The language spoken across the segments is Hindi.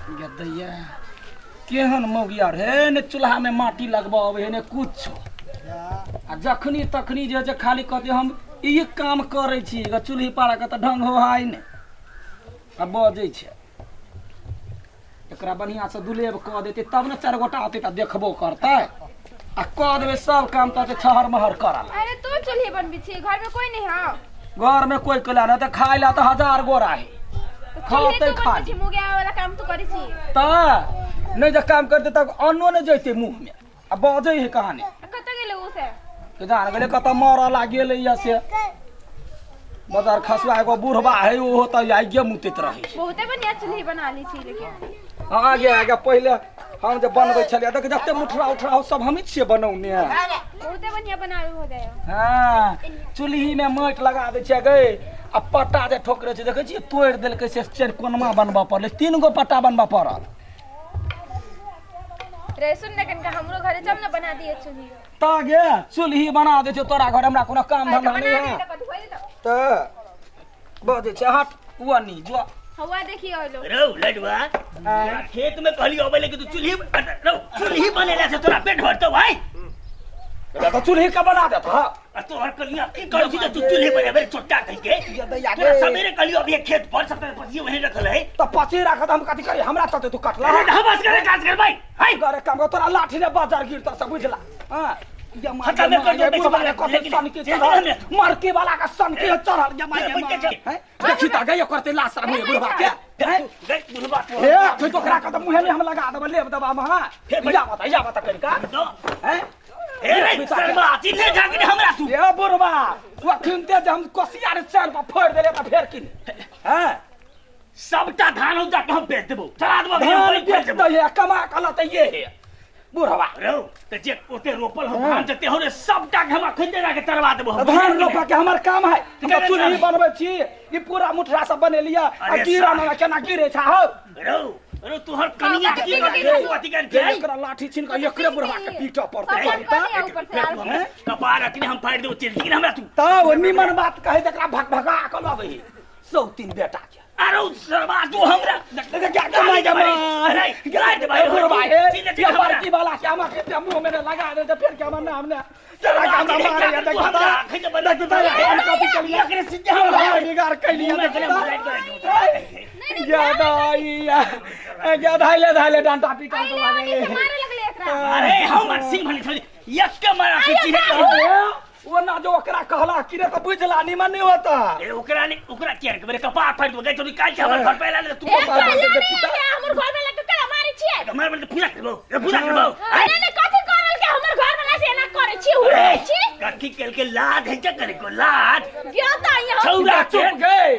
दैया केहन मौगिया रे ने चूल्हा में माटी लगबावे ने कुछ आ जखनी तखनी जे खाली कहते हम ई काम करे छी चूल्ही पारा के त ढंग हो हाय ने आ बजे छे एकरा बढ़िया से दुलेब कह देते तब न 4 गोटा आते त देखबो करते आ कह देबे सब काम त छहर महर करल। अरे तू चूल्ही बनबी छी घर में कोई नहीं है? घर में कोई कला न त खाइ ला त 1000 गोरा है खाते खा छी मुगिया वाला काम तू करी छी त नहीं जे काम करते तब अन्नो न जइते मुंह में आ बजे है कहानी कत गेले उसे के जान गेले कत मर लागे या से बाजार खसवा एगो बुढ़वा है वो त आगे मुतत रहे बहुते बढ़िया चूल्ही बना ली छी लेकिन आगे आगे पहले हम जब बनबै छलिए देख जते मुठरा उठरा सब हम छिए बनौने बहुते बढ़िया बनावे हो जाए। हां चूल्ही में माट लगा दे छै गए आ पट्टा जे ठोकरे छै देखे छी तोड़ देल के से चार कोनमा बनबा पड़ले 3 गो पट्टा बनबा पड़ल। रे सुन न कनका हमरो घरे जब न बना दिए चूल्ही ता गे चूल्ही बना दे छै तोरा घर हमरा कोनो काम धंधा नहीं है त बजे छै हट उनी जो हवा देखी आलो रौ लडवा खेत में कहली अबे लेके तू चूल्ही बनेला से तोरा पेट भरतो भाई तो चूल्ही का बना देता आ तोहर कलिया की करू छी तू चूल्ही बनेबे छोटा कह के तोरा सवेरे कहली अबे खेत पर सब पसी वहीं रखल है तो पसी रखत हम कथि करी हमरा चलते तू कटला बस करे काज कर भाई हाय करे काम को तोरा लाठी ने बाजार गिरता सब बुझला हां खत्म में कर दे बाबा को सन के चढ़ल मरके वाला का सन के चढ़ल जमा हैं देखी त गयो करते लाश रे बुढ़वा के हैं देख बुढ़वा हे तू तो करा कदम मुहे में हम लगा देब लेब दबा में हां या बता कर का हैं ए रे सरबा चिन्हे जाके हमरा तू ए बुढ़वा वो खिनते जे हम कोसिया रे चार पर फोड़ देले त फेर किन हैं सबटा धान हो जाके हम बेच देबो चला देबो धान बेच दे ये कमा कला त ये है बुढ़वा रो त जे ओते रोपल हो धान जते हो रे सबटा के हम खंजे जाके तरवा देबो धान रोपा के हमर काम है हम चूल्ही बनबै छी ई पूरा मुठरा सब बने लिया आ कीड़ा न केना गिरे छ हो रो रो तोहर कनिया की तू अथि कर के एकरा लाठी छीन के एकरे बुढ़वा के पीटा पड़ते कपार अखनी हम फाड़ देबो चिरकिन हमरा तू त ओ निमन बात कहे तकरा भगा के लबे सौ तीन बेटा के अरे सरबा तू हमरा क्या कमाई जमा अरे गिराए दे भाई बुढ़वा है ये बारकी वाला के हम के मुंह में लगा दे फिर क्या बनना हमने चला का मारे या देख हम कॉपी कर लिया एकरे सीधे हम बिगाड़ कर लिया या धाइले डांटा पीटा के लागे मारे लगले एकरा अरे हम सिंह भनी छोड़ी एक के मारा के चिन्ह वो ना जो ओकरा कहला कि रे त बुझला निमन नहीं होता ए ओकरा केर के मेरे कपार फाड़ दो गई तो काल से हमर घर पे ला तू हमर घर में लग के मारी छी हमर मतलब पूरा करबो ए पूरा करबो अरे ने कथि करल के हमर घर वाला से एना करे छी उड़े छी कथि केल के लाद है करे को लाद गया त यहाँ छौरा चुप गए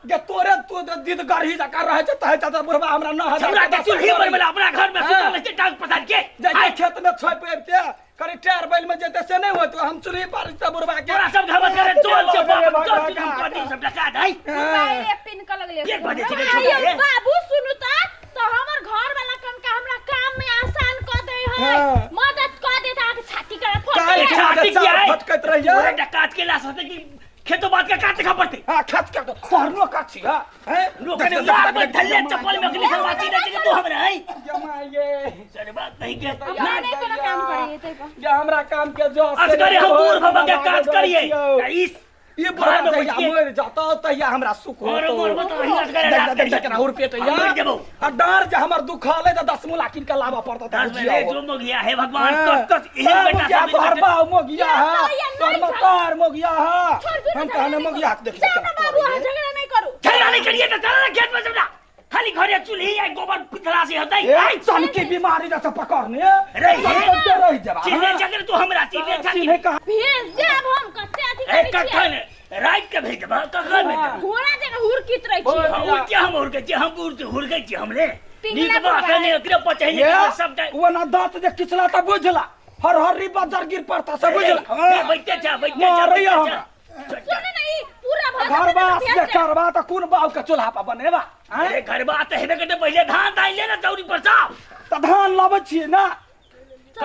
जे तोरे तो दीद गरही जका रहे छ तहे त बुढ़वा हमरा न हजा छौरा के चूल्ही पर अपना घर में सुतल में टांग पसार के जाय खेत में छोइ पेब के करे टायर बैल में जेते से नहीं होत हम चूल्ही पर त बुढ़वा के तोरा सब घबस करे चोल के बाप चोल हम कथि सब लगा दई मोबाइल पिन क लगले एक बजे छी बाबू सुनु तो हमर घर वाला कम का हमरा काम में आसान क दे है मदद क दे त छाती कर काय छाती क्या फटकत रहिए ओरे डकात के लाश होते कि खेतो बात के काट खा पड़ते हां खच के तो तोहरो काची हां हैं लोग ने लाल में धल्ले चप्पल में अगली सरवाची दे के तू हमरा है जमाइए सर बात नहीं के नहीं कोनो काम करिए तै ये हमरा काम के जो असगरे हम बूढ़ बाबा के काज करिए इस ये बुढ़ा में तैया मर जाता तैया हमरा सुख हो तो मोर तो ही असगरे देखना और पेट या आ डर जे हमर दुखाले त 10 मुला किन के लावा पड़ता था बुझिया जो मोगिया है भगवान कत एहन बेटा सब तोहर बाऊ मोगिया है तोहर मोगिया है हम कहने मोगिया देख बाबू झगड़ा नहीं करू झगड़ा नहीं करिए त चल खेत में चला खाली घरे चूल्ही या गोबर पिथला से होतै ए सन की बीमारी जैसे पकड़ने रे रह जबा चिन्हे जगह तू हमरा चिन्हे कहां भेज देब हम कते अथी करी कखन रात के भेज देब कखन में घोड़ा जगह हुरकित रही छी और क्या हम हुरके छी हम हुरके छी हमरे नीक बात है एकरे पचैले सब वो ना दांत जे किचला त बुझला हर हर री बाजार गिर पड़ता सब बुझला बैठे जा सुन नहीं पूरा घरबा से करबा त कोन बाऊ के चूल्हा पर बनेबा अरे घरबा त हेबे के पहले धान दाइले ना चौरी पर साहब त धान लाबै छी ना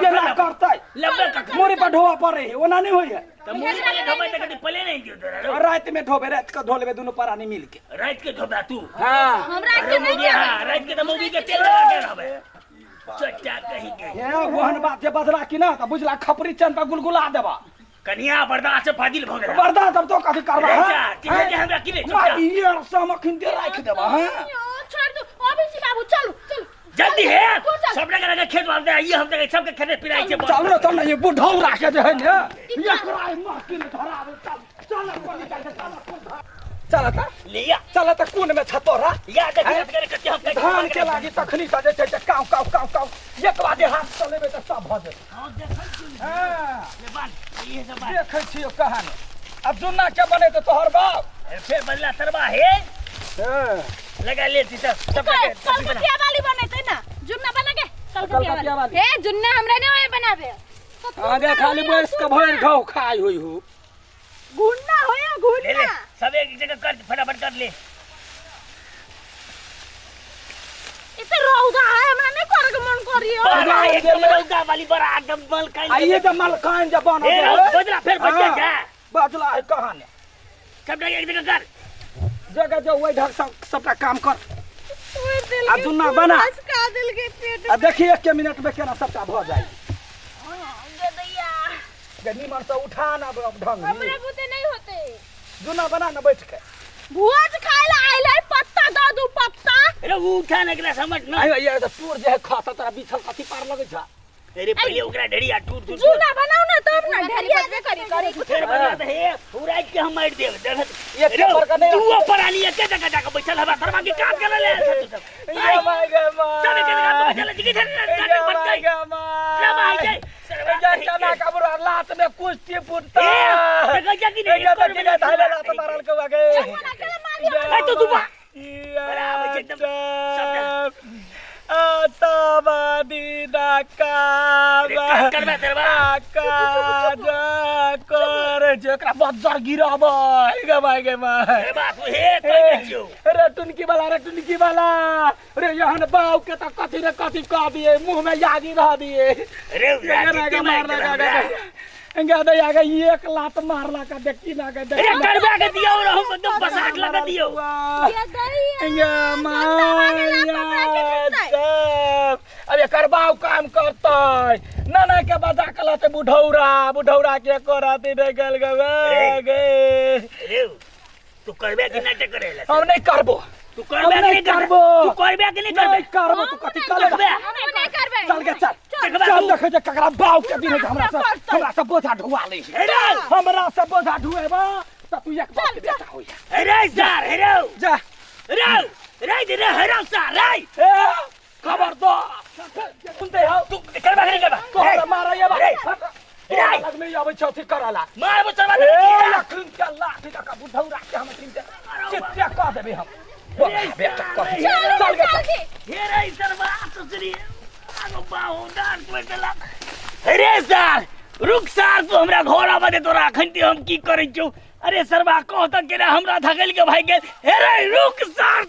ये ना करते लब्बे का मोरी पर ढोआ पड़े है ओना नहीं होई है तो मुझे पहले ढोबे तक कभी पले नहीं दियो तोरा और रात में ढोबे रात का ढो लेबे दोनों परानी मिल के रात के ढोबा तू हां हमरा अरे के नहीं मुझे हां रात के तो मूवी के तेल लगा के रहबे चट्टा कहीं के ये गोहन बात जे बदला कि ना त बुझला खपरी चंद पर गुलगुला देबा कन्या बर्दाश्त से फाजिल भ गेला बर्दाश्त अब तो कथि करबा ठीक है हमरा किने मां ये समखिन दे राख देबा हां छोड़ दो अभी से बाबू चलो चलो जल्दी है सबने करा खेत वाल दे आइए हम तक सबके खेते पिराई छे चल रे चल ये बुढ़ौ राखे जे है ने ये कराई मां किन धरावे चल चल त लिया चल त कोन में छतोरा या देख करे कते हम धान के लागी तखनी त जे छै काव काव काव काव एक बाजे हाथ चलेबे त सब भ जेत हां देखै छी हां ये बात ये सब बात देखै छियो कहानी अब जुन्ना के बने त तोहर बाप फिर बदला सरबा है हां लगा लेती सब कलकतिया वाली बनेते ना जुन्ना बना के कलकतिया वाली ए जुन्ना हमरा नहीं होए बनावे आगे खाली बस के भर खाओ खाई होई हो गुन्ना होए ले गुन्ना सब एक जगह कर फटाफट कर ले इते रौदा है हमरा नहीं करे के मन करियो बड़ा एकदम रौदा वाली बड़ा एकदम मल काई आइए त मलकान जे बन ए बदला फिर बच जा बदला है कहानी सब एक जगह कर जगह जो वही ढंग सबटा काम कर ओए दिल आ जुन्ना बना का दिल के पेट आ देखिए 1 मिनट में केना सबटा भ जाई दे दैया गनी मन से उठा ना ढंग हमरे बुते नहीं होते जुन्ना बना ना बैठ के भुज खाइला आइले पत्ता दो दू पत्ता अरे वो उठा ना के समझ ना आयो ये तो टूर जे खाता तोरा बिछल कथि पार लगे छ अरे पहले ओकरा ढड़िया टूट टूट जुना बनाओ ना तब ना ढरिया जे करी फिर बना दे हे पूरा के हम मार देब ये पेपर का नहीं तू ऊपर आनी है के जगह जाके बैठल हवा धर्मा की काम कर ले ये माय गे मां सब एक जगह बैठल जी धर बन गई गे मां क्या भाई जाए ये जना कबरा लात में कुश्ती फुटता ए जगह की नहीं ये तो जगह धाले लात मारल के वागे ए तो तू बराबर एकदम सब आताबादी नाका करबा तेरबा का कर जेकरा बज्जर गिराबै गे भाई गे माय अरे बात हे तो देखियो रे टुनकी वाला रे यहन बाऊ के त कथि कह दिए मुंह में यागी रह दिए अरे गे मार लगा गे दे आगे 1 लात मारला का देखी ना गे अरे करबा के दियो और हम एकदम बसाट लगा दियो ये दैया गे माया अरे करबाऊ काम करतै नाना के बजा कलते बुढ़ौरा के करती रे गल गे अरे तू करबे कि नाटक करेला हम नहीं करबो तू करबे कि नहीं करबो तू करबे कि नहीं करबे करबो तू कथि करबे हम नहीं करबे चल गे चल देखे जे ककरा बाऊ के दिन हमरा से बोझा ढुआ ले हमरा से बोझा ढुएबा त तू एक बात के बेटा होई अरे सर हेरो जा रे हेरो सर रे खबरदार सुनते हो तू करबे कि नहीं करबे कोहरा मारा ये बा रे लग में आबै छ थी कराला मार बचवा ए दे लखन के लाठी का बुढ़ौरा के हम चिंता चित्या कह देबे हम बेटा कह चल गे हे रे सर बात सुनी आगो बाहु डार कोइला अरे सर रुक सर तू हमरा घर आवा दे तोरा खंती हम की करै छौ अरे सरबा कह त के हमरा धगल के भाई गेल हे रे रुक सर